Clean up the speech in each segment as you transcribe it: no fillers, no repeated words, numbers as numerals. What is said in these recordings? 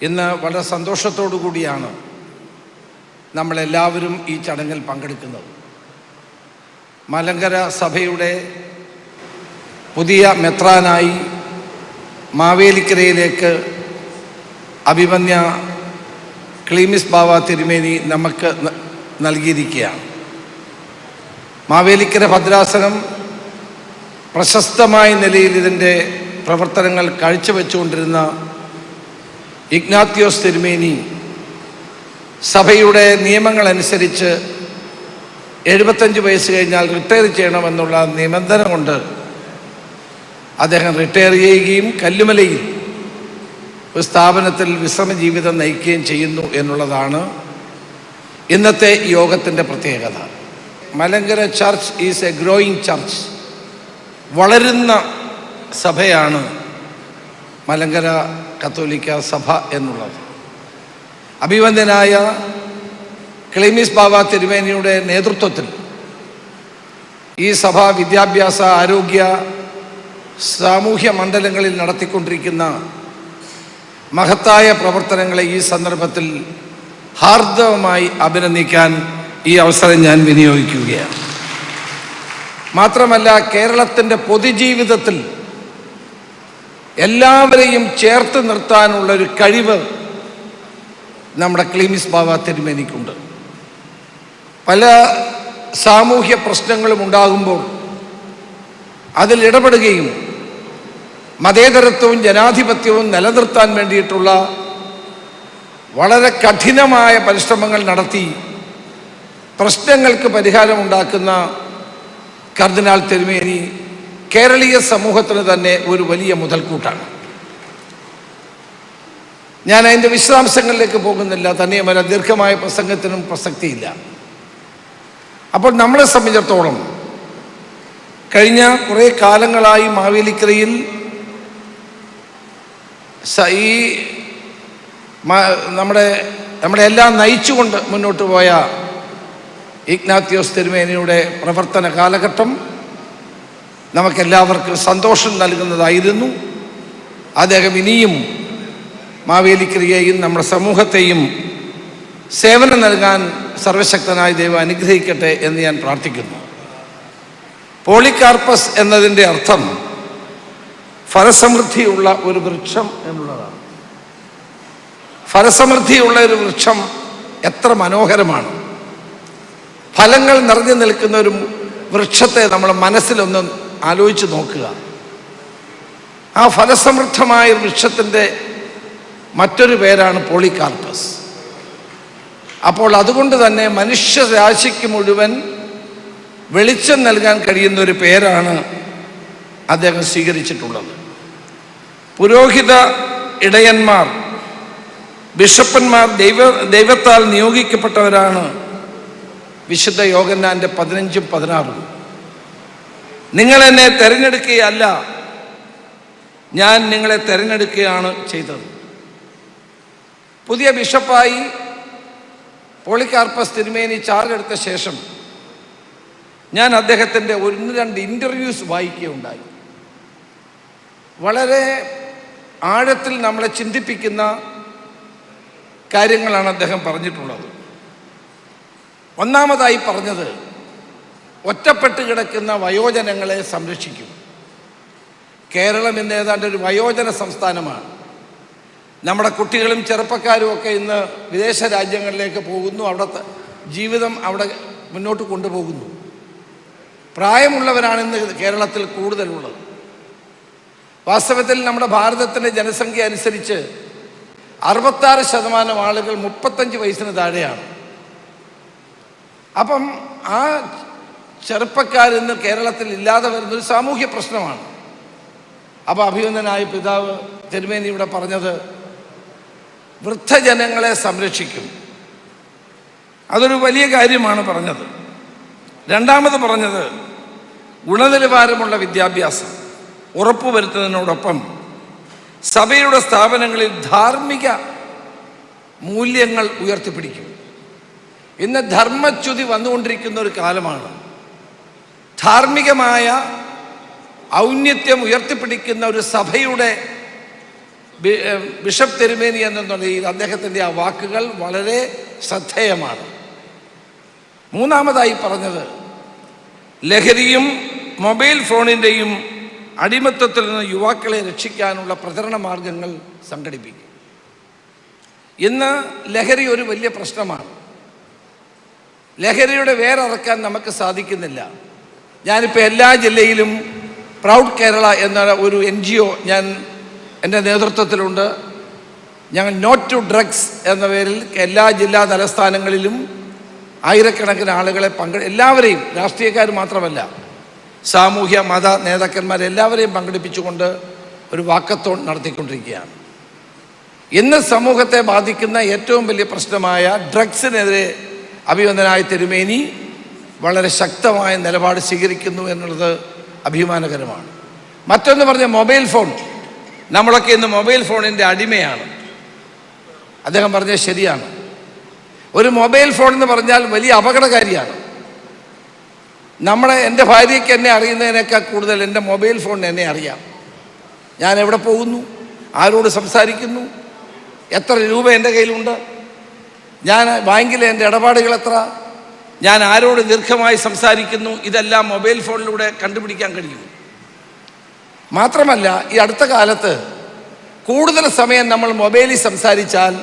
ഇന്ന് വളരെ സന്തോഷത്തോടു കൂടിയാണ് നമ്മളെല്ലാവരും ഈ ചടങ്ങിൽ പങ്കെടുക്കുന്നത്. മലങ്കര സഭയുടെ പുതിയ മെത്രാനായി മാവേലിക്കരയിലേക്ക് അഭിമന്യ ക്ലീമിസ് ബാവ തിരുമേനി നമുക്ക് നൽകിയിരിക്കുകയാണ്. മാവേലിക്കര ഭദ്രാസനം പ്രശസ്തമായ നിലയിൽ ഇതിൻ്റെ പ്രവർത്തനങ്ങൾ കാഴ്ചവെച്ചുകൊണ്ടിരുന്ന ഇഗ്നാത്യോസ് തിരുമേനി സഭയുടെ നിയമങ്ങളനുസരിച്ച് 75 വയസ്സ് കഴിഞ്ഞാൽ റിട്ടയർ ചെയ്യണമെന്നുള്ള നിബന്ധന കൊണ്ട് അദ്ദേഹം റിട്ടയർ ചെയ്യുകയും കല്ലുമലയിൽ ഒരു സ്ഥാപനത്തിൽ വിശ്രമ ജീവിതം നയിക്കുകയും ചെയ്യുന്നു എന്നുള്ളതാണ് ഇന്നത്തെ യോഗത്തിൻ്റെ പ്രത്യേകത. Malankara church is A growing church. വളരുന്ന സഭയാണ് മലങ്കര കത്തോലിക്ക സഭ എന്നുള്ളത്. അഭിവന്ദ്യനായ ക്ലീമിസ് ബാവ തിരുമേനിയുടെ നേതൃത്വത്തിൽ ഈ സഭ വിദ്യാഭ്യാസ, ആരോഗ്യ, സാമൂഹ്യ മണ്ഡലങ്ങളിൽ നടത്തിക്കൊണ്ടിരിക്കുന്ന മഹത്തായ പ്രവർത്തനങ്ങളെ ഈ സന്ദർഭത്തിൽ ഹാർദവമായി അഭിനന്ദിക്കാൻ ഈ അവസരം ഞാൻ വിനിയോഗിക്കുകയാണ്. മാത്രമല്ല, കേരളത്തിൻ്റെ പൊതുജീവിതത്തിൽ എല്ലാവരെയും ചേർത്ത് നിർത്താനുള്ളൊരു കഴിവ് നമ്മുടെ ക്ലീമിസ് ബാവ തിരുമേനിക്കുണ്ട്. പല സാമൂഹ്യ പ്രശ്നങ്ങളും ഉണ്ടാകുമ്പോൾ അതിൽ ഇടപെടുകയും മതേതരത്വവും ജനാധിപത്യവും നിലനിർത്താൻ വേണ്ടിയിട്ടുള്ള വളരെ കഠിനമായ പരിശ്രമങ്ങൾ നടത്തി പ്രശ്നങ്ങൾക്ക് പരിഹാരമുണ്ടാക്കുന്ന കർദിനാൾ തിരുമേനി കേരളീയ സമൂഹത്തിന് തന്നെ ഒരു വലിയ മുതൽക്കൂട്ടാണ്. ഞാൻ അതിൻ്റെ വിശദാംശങ്ങളിലേക്ക് പോകുന്നില്ല, തന്നെയുമല്ല ദീർഘമായ പ്രസംഗത്തിനും പ്രസക്തിയില്ല. അപ്പോൾ നമ്മളെ സംബന്ധിച്ചിടത്തോളം കഴിഞ്ഞ കുറേ കാലങ്ങളായി മാവേലിക്കരയിൽ ഈ നമ്മുടെ എല്ലാം നയിച്ചുകൊണ്ട് മുന്നോട്ട് പോയ ഇഗ്നാത്യോസ് തിരുമേനിയുടെ പ്രവർത്തന കാലഘട്ടം നമുക്കെല്ലാവർക്കും സന്തോഷം നൽകുന്നതായിരുന്നു. അദ്ദേഹം ഇനിയും മാവേലിക്കരയെയും നമ്മുടെ സമൂഹത്തെയും സേവനം നൽകാൻ സർവശക്തനായ ദൈവം അനുഗ്രഹിക്കട്ടെ എന്ന് ഞാൻ പ്രാർത്ഥിക്കുന്നു. പോളികാർപ്പസ് എന്നതിൻ്റെ അർത്ഥം ഫലസമൃദ്ധിയുള്ള ഒരു വൃക്ഷം എന്നുള്ളതാണ്. ഫലസമൃദ്ധിയുള്ള ഒരു വൃക്ഷം എത്ര മനോഹരമാണ്. ഫലങ്ങൾ നിറഞ്ഞു നിൽക്കുന്ന ഒരു വൃക്ഷത്തെ നമ്മൾ മനസ്സിലൊന്ന് ആലോചിച്ച് നോക്കുക. ആ ഫലസമൃദ്ധമായ വൃക്ഷത്തിൻ്റെ മറ്റൊരു പേരാണ് പോളികാർപ്പസ്. അപ്പോൾ അതുകൊണ്ട് തന്നെ മനുഷ്യരാശിക്ക് മുഴുവൻ വെളിച്ചം നൽകാൻ കഴിയുന്ന ഒരു പേരാണ് അദ്ദേഹം സ്വീകരിച്ചിട്ടുള്ളത്. പുരോഹിത ഇടയന്മാർ, ബിഷപ്പന്മാർ ദൈവത്താൽ നിയോഗിക്കപ്പെട്ടവരാണ്. വിശുദ്ധ യോഹന്നാൻ്റെ 15ഉം 16. നിങ്ങൾ എന്നെ തിരഞ്ഞെടുക്കുകയല്ല, ഞാൻ നിങ്ങളെ തിരഞ്ഞെടുക്കുകയാണ് ചെയ്തത്. പുതിയ ബിഷപ്പായി പോളികാർപ്പസ് തിരുമേനി ചാർജ് എടുത്ത ശേഷം ഞാൻ അദ്ദേഹത്തിൻ്റെ 1-2 ഇൻ്റർവ്യൂസ് വായിക്കുകയുണ്ടായി. വളരെ ആഴത്തിൽ നമ്മളെ ചിന്തിപ്പിക്കുന്ന കാര്യങ്ങളാണ് അദ്ദേഹം പറഞ്ഞിട്ടുള്ളത്. ഒന്നാമതായി പറഞ്ഞത്, ഒറ്റപ്പെട്ട് കിടക്കുന്ന വയോജനങ്ങളെ സംരക്ഷിക്കും. കേരളം ഇന്ന് ഏതാണ്ട് ഒരു വയോജന സംസ്ഥാനമാണ്. നമ്മുടെ കുട്ടികളും ചെറുപ്പക്കാരും ഒക്കെ ഇന്ന് വിദേശ രാജ്യങ്ങളിലേക്ക് പോകുന്നു, അവിടുത്തെ ജീവിതം അവിടെ മുന്നോട്ട് കൊണ്ടുപോകുന്നു. പ്രായമുള്ളവരാണ് ഇന്ന് കേരളത്തിൽ കൂടുതലുള്ളത്. വാസ്തവത്തിൽ നമ്മുടെ ഭാരതത്തിൻ്റെ ജനസംഖ്യ അനുസരിച്ച് 66% ആളുകൾ 35 വയസ്സിന് താഴെയാണ്. അപ്പം ആ ചെറുപ്പക്കാരിന്ന് കേരളത്തിൽ ഇല്ലാതെ വരുന്നൊരു സാമൂഹ്യ പ്രശ്നമാണ്. അപ്പോൾ അഭിനന്ദനായ പിതാവ് തിരുമേനി ഇവിടെ പറഞ്ഞത് വൃദ്ധജനങ്ങളെ സംരക്ഷിക്കും. അതൊരു വലിയ കാര്യമാണ് പറഞ്ഞത്. രണ്ടാമത് പറഞ്ഞത്, ഗുണനിലവാരമുള്ള വിദ്യാഭ്യാസം ഉറപ്പുവരുത്തുന്നതിനോടൊപ്പം സഭയുടെ സ്ഥാപനങ്ങളിൽ ധാർമ്മിക മൂല്യങ്ങൾ ഉയർത്തിപ്പിടിക്കും. ഇന്ന് ധർമ്മച്യുതി വന്നുകൊണ്ടിരിക്കുന്ന ഒരു കാലമാണ്. ധാർമ്മികമായ ഔന്നത്യം ഉയർത്തിപ്പിടിക്കുന്ന ഒരു സഭയുടെ ബിഷപ്പ് തിരുമേനി എന്ന നിലയിൽ അദ്ദേഹത്തിൻ്റെ ആ വാക്കുകൾ വളരെ ശ്രദ്ധേയമാണ്. മൂന്നാമതായി പറഞ്ഞത്, ലഹരിയും മൊബൈൽ ഫോണിൻ്റെയും അടിമത്തത്തിൽ നിന്ന് യുവാക്കളെ രക്ഷിക്കാനുള്ള പ്രചരണ മാർഗങ്ങൾ സംഘടിപ്പിക്കും. ഇന്ന് ലഹരി ഒരു വലിയ പ്രശ്നമാണ്. ലഹരിയുടെ വേരറക്കാൻ നമുക്ക് സാധിക്കുന്നില്ല. ഞാനിപ്പോൾ എല്ലാ ജില്ലയിലും പ്രൗഡ് കേരള എന്ന ഒരു NGO ഞാൻ എൻ്റെ നേതൃത്വത്തിലുണ്ട്. ഞങ്ങൾ നോ ടു ഡ്രഗ്സ് എന്ന പേരിൽ എല്ലാ ജില്ലാ തലസ്ഥാനങ്ങളിലും ആയിരക്കണക്കിന് ആളുകളെ എല്ലാവരെയും, രാഷ്ട്രീയക്കാർ മാത്രമല്ല, സാമൂഹ്യ മത നേതാക്കന്മാരെല്ലാവരെയും പങ്കെടുപ്പിച്ചുകൊണ്ട് ഒരു വാക്കത്തോൺ നടത്തിക്കൊണ്ടിരിക്കുകയാണ്. ഇന്ന് സമൂഹത്തെ ബാധിക്കുന്ന ഏറ്റവും വലിയ പ്രശ്നമായ ഡ്രഗ്സിനെതിരെ അഭിവന്ദനായ തിരുമേനി വളരെ ശക്തമായ നിലപാട് സ്വീകരിക്കുന്നു എന്നുള്ളത് അഭിമാനകരമാണ്. മറ്റൊന്ന് പറഞ്ഞ മൊബൈൽ ഫോൺ, നമ്മളൊക്കെ ഇന്ന് മൊബൈൽ ഫോണിൻ്റെ അടിമയാണ്. അദ്ദേഹം പറഞ്ഞത് ശരിയാണ്. ഒരു മൊബൈൽ ഫോൺ എന്ന് പറഞ്ഞാൽ വലിയ അപകടകാരിയാണ്. എൻ്റെ ഭാര്യയ്ക്ക് എന്നെ അറിയുന്നതിനേക്കാൾ കൂടുതൽ എൻ്റെ മൊബൈൽ ഫോണിന് എന്നെ അറിയാം. ഞാൻ എവിടെ പോകുന്നു, ആരോട് സംസാരിക്കുന്നു, എത്ര രൂപ എൻ്റെ കയ്യിലുണ്ട്, ഞാൻ ബാങ്കിലെ എൻ്റെ ഇടപാടുകൾ എത്ര, ഞാൻ ആരോട് ദീർഘമായി സംസാരിക്കുന്നു, ഇതെല്ലാം മൊബൈൽ ഫോണിലൂടെ കണ്ടുപിടിക്കാൻ കഴിയും. മാത്രമല്ല, ഈ അടുത്ത കാലത്ത് കൂടുതൽ സമയം നമ്മൾ മൊബൈലിൽ സംസാരിച്ചാൽ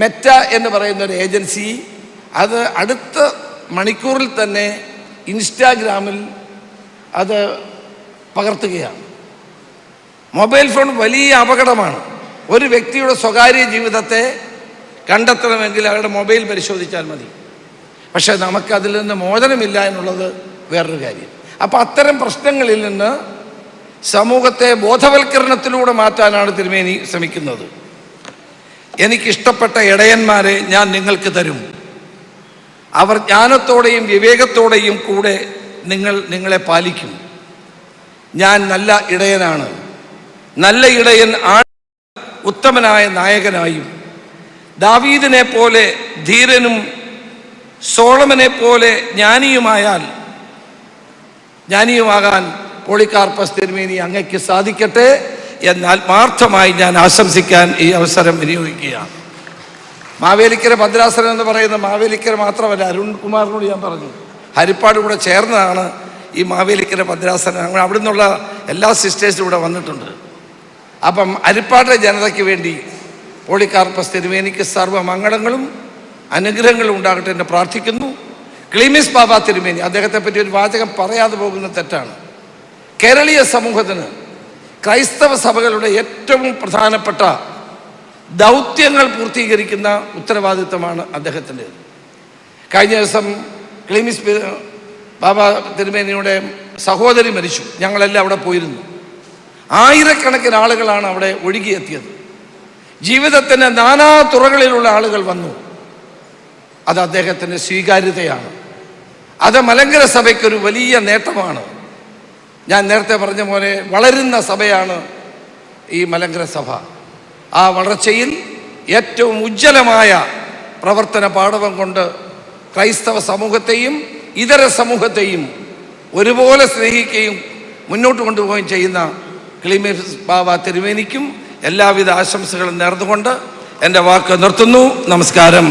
മെറ്റ എന്ന് പറയുന്ന ഒരു ഏജൻസി അത് അടുത്ത മണിക്കൂറിൽ തന്നെ ഇൻസ്റ്റാഗ്രാമിൽ അത് പകർത്തുകയാണ്. മൊബൈൽ ഫോൺ വലിയ അപകടമാണ്. ഒരു വ്യക്തിയുടെ സ്വകാര്യ ജീവിതത്തെ കണ്ടെത്തണമെങ്കിൽ അവരുടെ മൊബൈൽ പരിശോധിച്ചാൽ മതി. പക്ഷേ നമുക്കതിൽ നിന്ന് മോചനമില്ല എന്നുള്ളത് വേറൊരു കാര്യം. അപ്പോൾ അത്തരം പ്രശ്നങ്ങളിൽ നിന്ന് സമൂഹത്തെ ബോധവൽക്കരണത്തിലൂടെ മാറ്റാനാണ് തിരുമേനി ശ്രമിക്കുന്നത്. എനിക്കിഷ്ടപ്പെട്ട ഇടയന്മാരെ ഞാൻ നിങ്ങൾക്ക് തരും, അവർ ജ്ഞാനത്തോടെയും വിവേകത്തോടെയും കൂടെ നിങ്ങളെ പാലിക്കും. ഞാൻ നല്ല ഇടയനാണ്. നല്ല ഇടയൻ ഉത്തമനായ നായകനായും ദാവീദിനെ പോലെ ധീരനും സോളമനെ പോലെ ജ്ഞാനിയുമാകാൻ പോളികാർപ്പസ് തിരുമേനി അങ്ങയ്ക്ക് സാധിക്കട്ടെ എന്ന് ആത്മാർത്ഥമായി ഞാൻ ആശംസിക്കാൻ ഈ അവസരം വിനിയോഗിക്കുകയാണ്. മാവേലിക്കര ഭദ്രാസനം എന്ന് പറയുന്ന മാവേലിക്കര മാത്രമല്ല, അരുൺകുമാറിനോട് ഞാൻ പറഞ്ഞു, ഹരിപ്പാട് കൂടെ ചേർന്നതാണ് ഈ മാവേലിക്കര ഭദ്രാസനം. അങ്ങനെ അവിടെ നിന്നുള്ള എല്ലാ സിസ്റ്റേഴ്സും ഇവിടെ വന്നിട്ടുണ്ട്. അപ്പം ഹരിപ്പാടിലെ ജനതയ്ക്ക് വേണ്ടി പോളികാർപ്പസ് തിരുമേനിക്ക് സർവ്വമംഗളങ്ങളും അനുഗ്രഹങ്ങളും ഉണ്ടാകട്ടെ എന്ന് പ്രാർത്ഥിക്കുന്നു. ക്ലീമിസ് ബാബ തിരുമേനി, അദ്ദേഹത്തെ പറ്റി ഒരു വാചകം പറയാതെ പോകുന്ന തെറ്റാണ്. കേരളീയ സമൂഹത്തിന് ക്രൈസ്തവ സഭകളുടെ ഏറ്റവും പ്രധാനപ്പെട്ട ദൗത്യങ്ങൾ പൂർത്തീകരിക്കുന്ന ഉത്തരവാദിത്വമാണ് അദ്ദേഹത്തിൻ്റെ. കഴിഞ്ഞ ദിവസം ക്ലീമിസ് ബാബ തിരുമേനിയുടെ സഹോദരി മരിച്ചു. ഞങ്ങളെല്ലാം അവിടെ പോയിരുന്നു. ആയിരക്കണക്കിന് ആളുകളാണ് അവിടെ ഒഴുകിയെത്തിയത്. ജീവിതത്തിൻ്റെ നാനാ തുറകളിലുള്ള ആളുകൾ വന്നു. അത് അദ്ദേഹത്തിൻ്റെ സ്വീകാര്യതയാണ്. അത് മലങ്കര സഭയ്ക്കൊരു വലിയ നേട്ടമാണ്. ഞാൻ നേരത്തെ പറഞ്ഞ പോലെ വളരുന്ന സഭയാണ് ഈ മലങ്കര സഭ. ആ വളർച്ചയിൽ ഏറ്റവും ഉജ്ജ്വലമായ പ്രവർത്തന പാടവം കൊണ്ട് ക്രൈസ്തവ സമൂഹത്തെയും ഇതര സമൂഹത്തെയും ഒരുപോലെ സ്നേഹിക്കുകയും മുന്നോട്ട് കൊണ്ടുപോവുകയും ചെയ്യുന്ന ക്ലീമിസ് ബാബ തിരുമേനിക്കും എല്ലാവിധ ആശംസകളും നേർന്നുകൊണ്ട് എൻ്റെ വാക്ക് നിർത്തുന്നു. നമസ്കാരം.